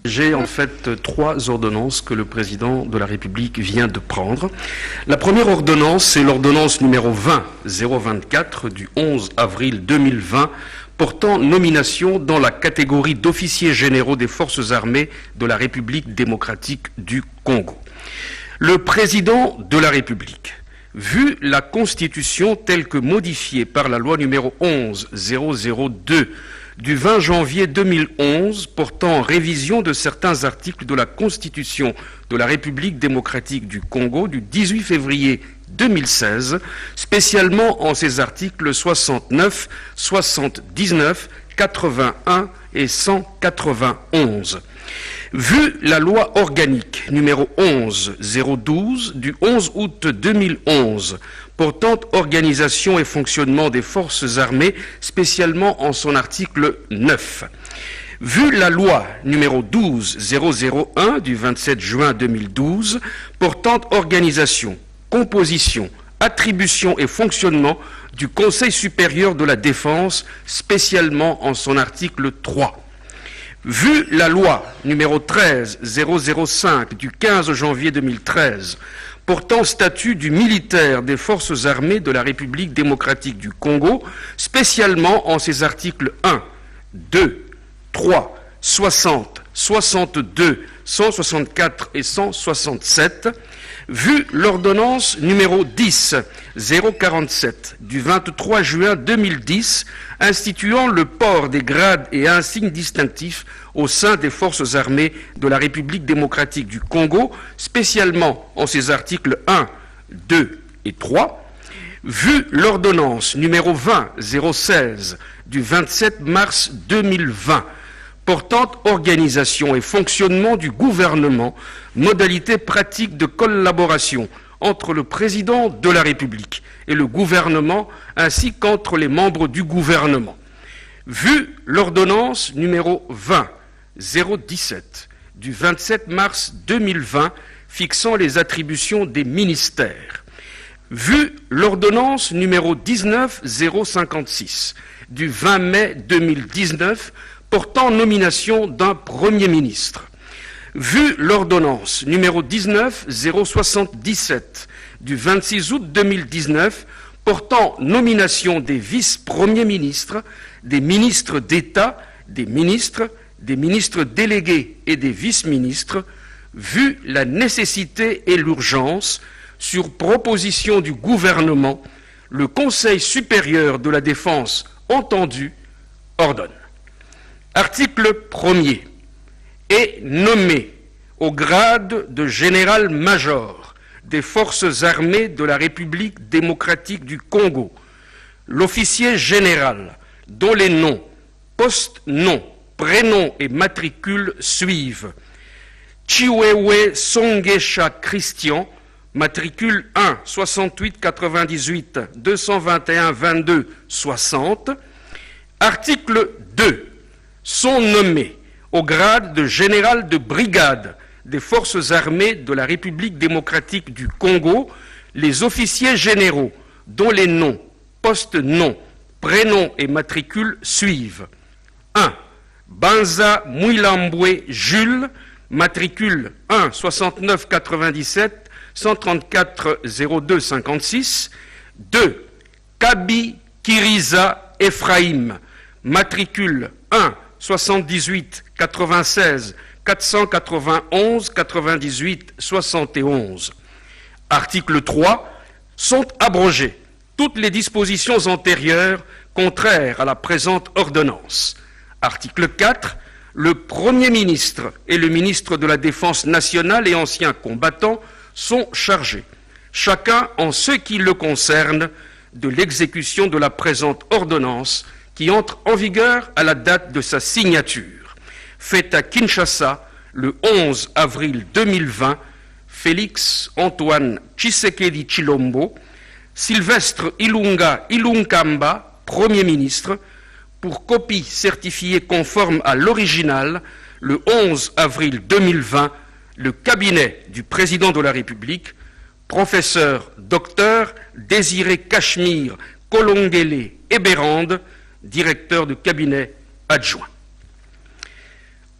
J'ai en fait trois ordonnances que le président de la République vient de prendre. La première ordonnance, c'est l'ordonnance numéro 20-024 du 11 avril 2020 portant nomination dans la catégorie d'officiers généraux des forces armées de la République démocratique du Congo. Le président de la République, vu la Constitution telle que modifiée par la loi numéro 11-002 du 20 janvier 2011 portant révision de certains articles de la Constitution de la République démocratique du Congo du 18 février 2016, spécialement en ses articles 69, 79, 81 et 191. Vu la loi organique numéro 11-012 du 11 août 2011 portant organisation et fonctionnement des forces armées, spécialement en son article 9. Vu la loi numéro 12-001 du 27 juin 2012 portant organisation, composition, attribution et fonctionnement du Conseil supérieur de la défense, spécialement en son article 3. Vu la loi numéro 13-005 du 15 janvier 2013 portant statut du militaire des forces armées de la République démocratique du Congo, spécialement en ses articles 1, 2, 3, 60, 62, 164 et 167, vu l'ordonnance numéro 10-047 du 23 juin 2010 instituant le port des grades et insignes distinctifs au sein des forces armées de la République démocratique du Congo, spécialement en ses articles 1, 2 et 3, vu l'ordonnance numéro 20-016 du 27 mars 2020 portant organisation et fonctionnement du gouvernement, modalités pratiques de collaboration entre le président de la République et le gouvernement, ainsi qu'entre les membres du gouvernement. Vu l'ordonnance numéro 20-017 du 27 mars 2020 fixant les attributions des ministères. Vu l'ordonnance numéro 19-056 du 20 mai 2019 portant nomination d'un Premier ministre. Vu l'ordonnance numéro 19-077 du 26 août 2019 portant nomination des vice-premiers ministres, des ministres d'État, des ministres délégués et des vice-ministres, vu la nécessité et l'urgence, sur proposition du gouvernement, le Conseil supérieur de la défense entendu ordonne. Article 1er. Est nommé au grade de général-major des forces armées de la République démocratique du Congo l'officier général dont les noms, post-noms, prénoms et matricules suivent: Chiwewe Songesha Christian, matricule 1 68 98 221 22 60. Article 2. Sont nommés au grade de général de brigade des forces armées de la République démocratique du Congo les officiers généraux dont les noms, post-noms, prénoms et matricules suivent: 1. Banza Mouilamboué Jules, matricule 1 69 97 134 02 56. 2. Kabi Kiriza Ephraim, matricule 1 78 96 491 98 71. Article 3. Sont abrogées toutes les dispositions antérieures contraires à la présente ordonnance. Article 4. Le Premier ministre et le ministre de la Défense nationale et anciens combattants sont chargés, chacun en ce qui le concerne, de l'exécution de la présente ordonnance qui entre en vigueur à la date de sa signature. Fait à Kinshasa le 11 avril 2020, Félix Antoine Tshisekedi Tshilombo, Sylvestre Ilunga Ilunkamba, Premier ministre, pour copie certifiée conforme à l'original, le 11 avril 2020, le cabinet du président de la République, professeur Dr Désiré Cachemire Kolongele Eberande, directeur de cabinet adjoint.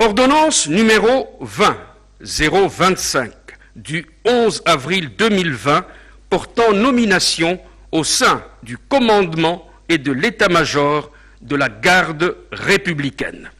Ordonnance numéro 20-025 du 11 avril 2020 portant nomination au sein du commandement et de l'état-major de la garde républicaine.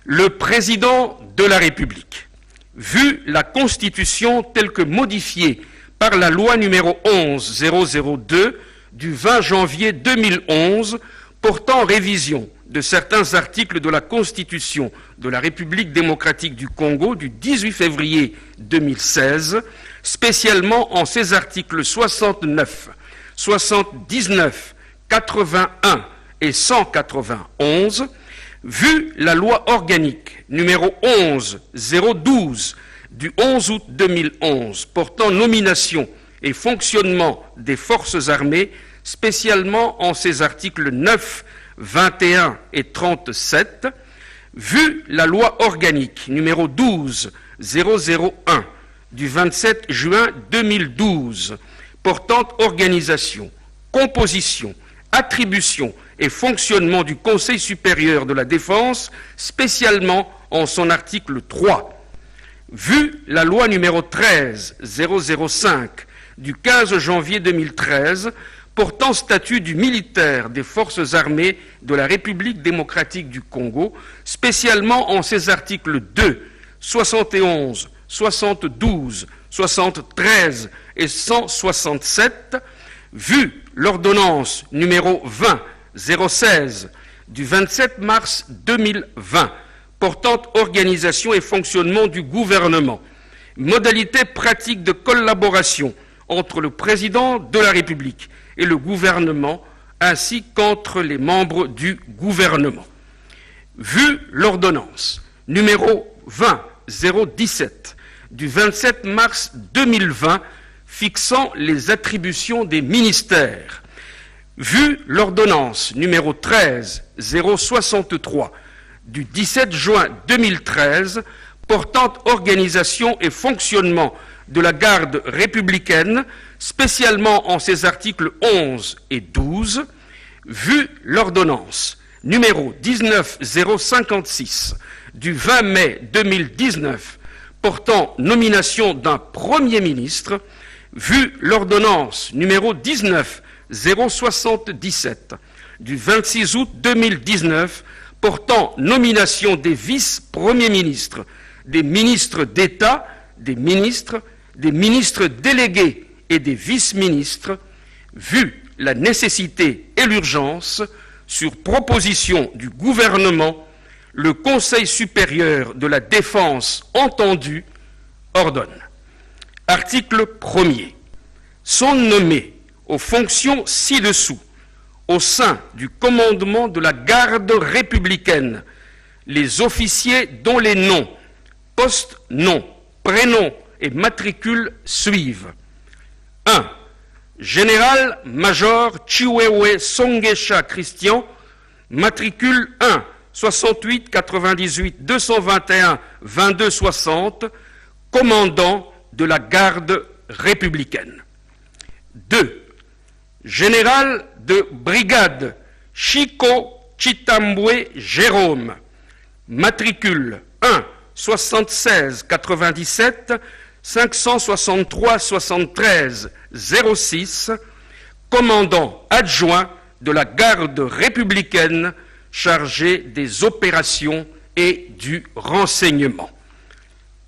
Le président de la République, vu la Constitution telle que modifiée par la loi numéro 11-002 du 20 janvier 2011 portant révision de certains articles de la Constitution de la République démocratique du Congo du 18 février 2016, spécialement en ses articles 69, 79, 81 et 191, vu la loi organique numéro 11-012 du 11 août 2011 portant nomination et fonctionnement des forces armées, spécialement en ses articles 9, 21 et 37, vu la loi organique numéro 12-001 du 27 juin 2012 portant organisation, composition, attribution et fonctionnement du Conseil supérieur de la défense, spécialement en son article 3, vu la loi numéro 13-005 du 15 janvier 2013 portant statut du militaire des forces armées de la République démocratique du Congo, spécialement en ses articles 2, 71, 72, 73 et 167, vu l'ordonnance numéro 20-016 du 27 mars 2020 portant organisation et fonctionnement du gouvernement, modalités pratiques de collaboration entre le président de la République et le gouvernement, ainsi qu'entre les membres du gouvernement. Vu l'ordonnance numéro 20-017 du 27 mars 2020 fixant les attributions des ministères, vu l'ordonnance numéro 13-063 du 17 juin 2013 portant organisation et fonctionnement de la garde républicaine, spécialement en ses articles 11 et 12, vu l'ordonnance numéro 19-056 du 20 mai 2019 portant nomination d'un Premier ministre, vu l'ordonnance numéro 19-077 du 26 août 2019 portant nomination des vice-premiers ministres, des ministres d'État, des ministres délégués et des vice-ministres, vu la nécessité et l'urgence, sur proposition du gouvernement, le Conseil supérieur de la défense entendu ordonne. Article 1er. Sont nommés aux fonctions ci-dessous, au sein du commandement de la garde républicaine, les officiers dont les noms, postes, noms, prénoms et matricules suivent. 1. Général-major Chiwewe Songesha Christian, matricule 1, 68 98 221 22 60, commandant de la garde républicaine. 2. Général de brigade Chico Chitambwe Jérôme, matricule 1 76 97 563 73 06, commandant adjoint de la garde républicaine chargé des opérations et du renseignement.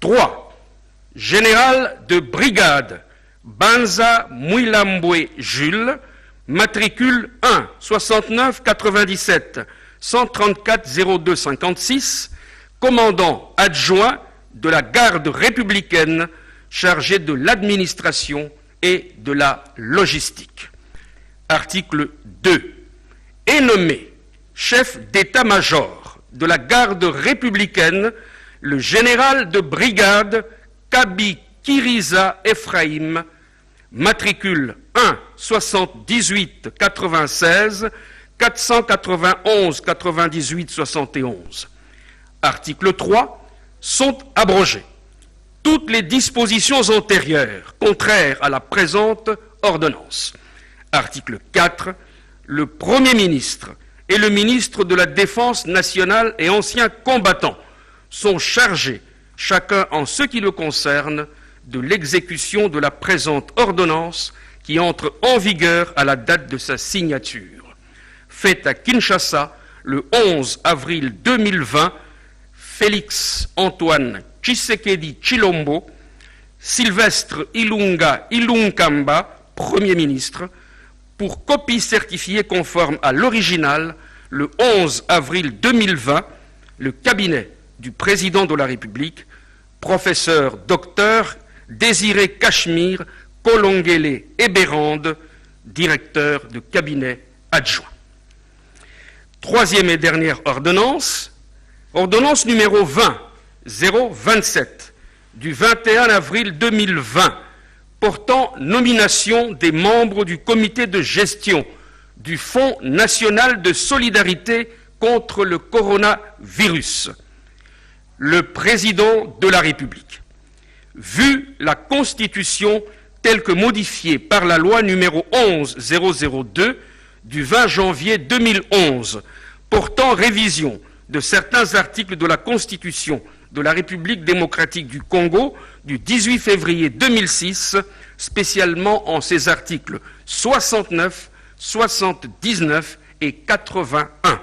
3. Général de brigade Banza Mouilambwe Jules, matricule 1 69 97 134 02 56, commandant adjoint de la garde républicaine chargé de l'administration et de la logistique. Article 2. Est nommé chef d'état-major de la garde républicaine le général de brigade Kabi Kiriza Ephraim, matricule 1 78 96 491 98 71. Article 3. Sont abrogées toutes les dispositions antérieures contraires à la présente ordonnance. Article 4. Le Premier ministre et le ministre de la Défense nationale et ancien combattant sont chargés, chacun en ce qui le concerne, de l'exécution de la présente ordonnance qui entre en vigueur à la date de sa signature. Faite à Kinshasa le 11 avril 2020, Félix Antoine Tshisekedi Tshilombo, Sylvestre Ilunga Ilunkamba, Premier ministre, pour copie certifiée conforme à l'original, le 11 avril 2020, le cabinet du président de la République, professeur docteur Désiré Cachemire Kolongele Eberande, directeur de cabinet adjoint. Troisième et dernière ordonnance, ordonnance numéro 20-027 du 21 avril 2020, portant nomination des membres du comité de gestion du Fonds national de solidarité contre le coronavirus. Le président de la République, vu la Constitution telle que modifiée par la loi numéro 11-002 du 20 janvier 2011, portant révision de certains articles de la Constitution de la République démocratique du Congo du 18 février 2006, spécialement en ses articles 69, 79 et 81.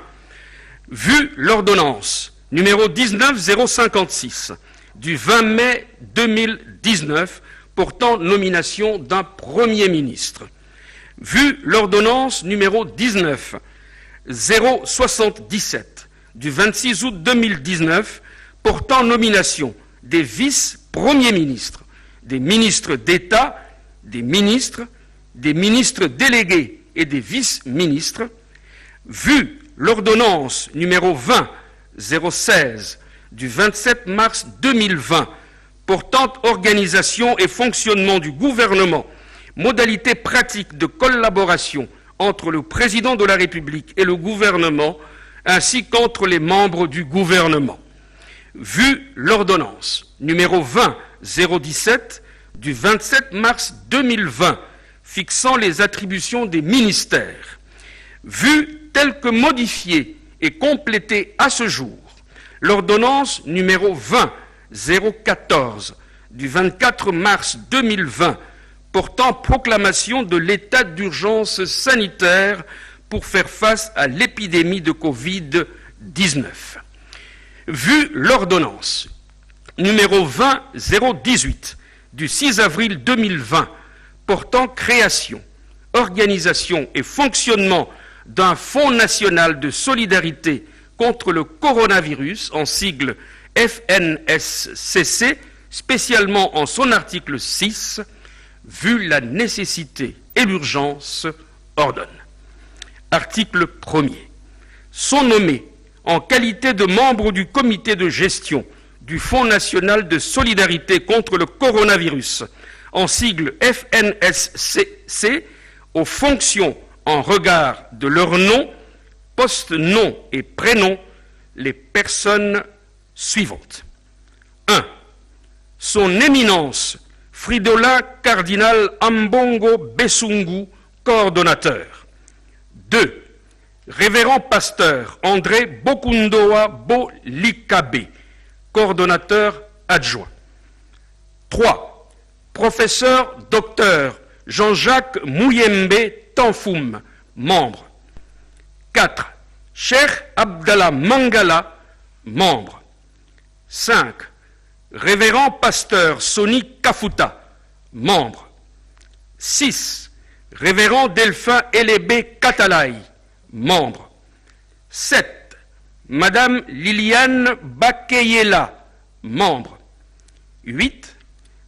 Vu l'ordonnance numéro 19-056 du 20 mai 2019 portant nomination d'un Premier ministre. Vu l'ordonnance numéro 19-077 du 26 août 2019 portant nomination des vice-premiers ministres, des ministres d'État, des ministres délégués et des vice-ministres. Vu l'ordonnance numéro 20-016 du 27 mars 2020 portant organisation et fonctionnement du gouvernement, modalités pratiques de collaboration entre le président de la République et le gouvernement, ainsi qu'entre les membres du gouvernement. Vu l'ordonnance numéro 20-017 du 27 mars 2020 fixant les attributions des ministères, vu telle que modifiée et complétée à ce jour, l'ordonnance numéro 20-014 du 24 mars 2020 portant proclamation de l'état d'urgence sanitaire pour faire face à l'épidémie de Covid-19. Vu l'ordonnance numéro 20-018 du 6 avril 2020 portant création, organisation et fonctionnement d'un Fonds national de solidarité contre le coronavirus, en sigle FNSCC, spécialement en son article 6, vu la nécessité et l'urgence, ordonne. Article 1er. Sont nommés en qualité de membres du comité de gestion du Fonds national de solidarité contre le coronavirus, en sigle FNSCC, aux fonctions en regard de leur nom, post-nom et prénom, les personnes suivantes. 1. Son Éminence Fridolin Cardinal Ambongo Bessungu, coordonnateur. 2. Révérend pasteur André Bokundoa Bolikabe, coordonnateur adjoint. 3. Professeur docteur Jean-Jacques Mouyembe Tanfoum, membre. 4. Cheikh Abdallah Mangala, membre. 5. Révérend pasteur Soni Kafuta, membre. 6. Révérend Delphin Elébé Katalai, membre. 7. Madame Liliane Bakeyela, membre. 8.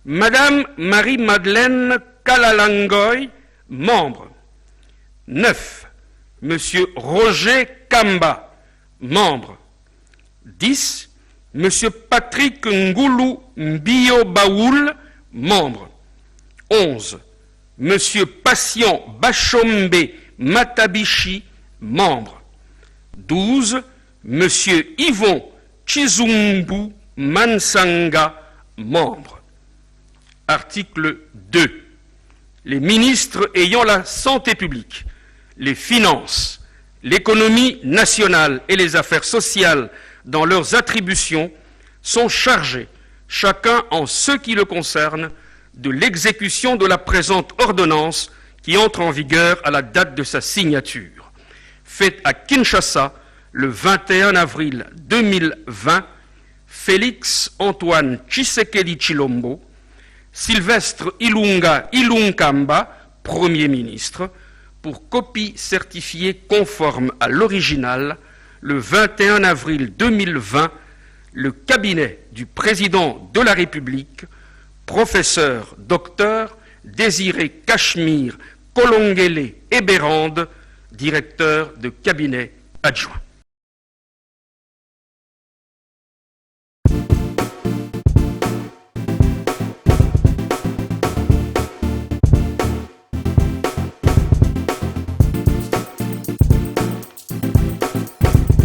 Madame Marie-Madeleine Kalalangoy, membre. 9. Monsieur Roger Kamba, membre. 10. Monsieur Patrick Ngoulou Mbio Baoul, membre. 11. Monsieur Patient Bachombe Matabishi, membre. 12. Monsieur Yvon Chizumbu Mansanga, membre. Article 2. Les ministres ayant la santé publique, les finances, l'économie nationale et les affaires sociales dans leurs attributions sont chargés, chacun en ce qui le concerne, de l'exécution de la présente ordonnance qui entre en vigueur à la date de sa signature. Faite à Kinshasa le 21 avril 2020, Félix Antoine Tshisekedi Tshilombo, Sylvestre Ilunga Ilunkamba, Premier ministre, pour copie certifiée conforme à l'original, le 21 avril 2020, le cabinet du président de la République, professeur docteur Désiré Cachemire Kolongele Eberande, directeur de cabinet adjoint.